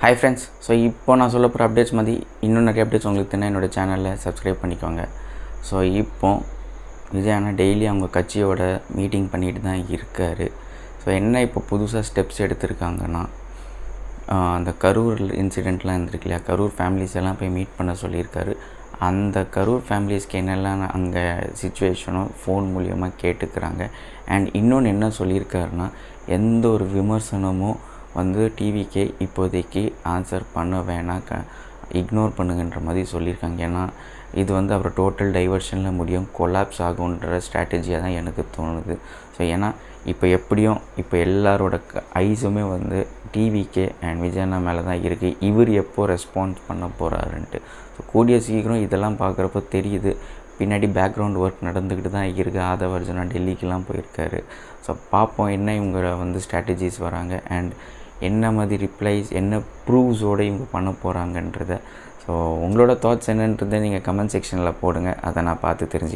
Hi friends. So இப்போ நான் சொல்ல போகிற அப்டேட்ஸ் மாதிரி இன்னும் நிறைய அப்டேட்ஸ் உங்களுக்கு தெரியும். என்னோடய சேனலில் சப்ஸ்கிரைப் பண்ணிக்கோங்க. ஸோ இப்போ விஜய் அண்ணா டெய்லி அவங்க கட்சியோட மீட்டிங் பண்ணிட்டு தான் இருக்கார். ஸோ என்ன இப்போ புதுசாக ஸ்டெப்ஸ் எடுத்திருக்காங்கன்னா, அந்த கரூர் இன்சிடெண்ட்லாம் இருந்திருக்கு இல்லையா, கரூர் ஃபேமிலிஸ் எல்லாம் போய் மீட் பண்ண சொல்லியிருக்காரு. அந்த கரூர் ஃபேமிலிஸ்க்கு என்னெல்லாம் அங்கே சிச்சுவேஷனோ ஃபோன் மூலியமாக கேட்டுக்கிறாங்க. அண்ட் இன்னொன்று என்ன சொல்லியிருக்காருன்னா, எந்த ஒரு விமர்சனமும் டிவிக்கே இப்போதைக்கு ஆன்சர் பண்ண வேணாம், இக்னோர் பண்ணுங்கன்ற மாதிரி சொல்லியிருக்காங்க. ஏன்னா இது அப்புறம் டோட்டல் டைவர்ஷனில் முடியும், கொலாப்ஸ் ஆகுன்ற ஸ்ட்ராட்டஜியாக தான் எனக்கு தோணுது. ஸோ ஏன்னா இப்போ எப்படியும் இப்போ எல்லாரோட ஐஸுமே டிவிக்கே அண்ட் விஜயண்ணா மேலே தான் இருக்குது. இவர் எப்போ ரெஸ்பான்ஸ் பண்ண போகிறாருன்ட்டு. ஸோ கூடிய சீக்கிரம் இதெல்லாம் பார்க்குறப்போ தெரியுது, பின்னாடி பேக்ரவுண்ட் ஒர்க் நடந்துக்கிட்டு தான் இருக்குது. ஆதவர்ஜுனா டெல்லிக்கெலாம் போயிருக்காரு. ஸோ பார்ப்போம் என்ன இவங்க ஸ்ட்ராட்டஜிஸ் வராங்க அண்ட் என்ன மாதிரி ரிப்ளைஸ், என்ன ப்ரூவ்ஸோடு இவங்க பண்ண போகிறாங்கன்றத. ஸோ உங்களோட தாட்ஸ் என்னன்றதை நீங்கள் கமெண்ட் செக்ஷனில் போடுங்க, அதை நான் பார்த்து தெரிஞ்சு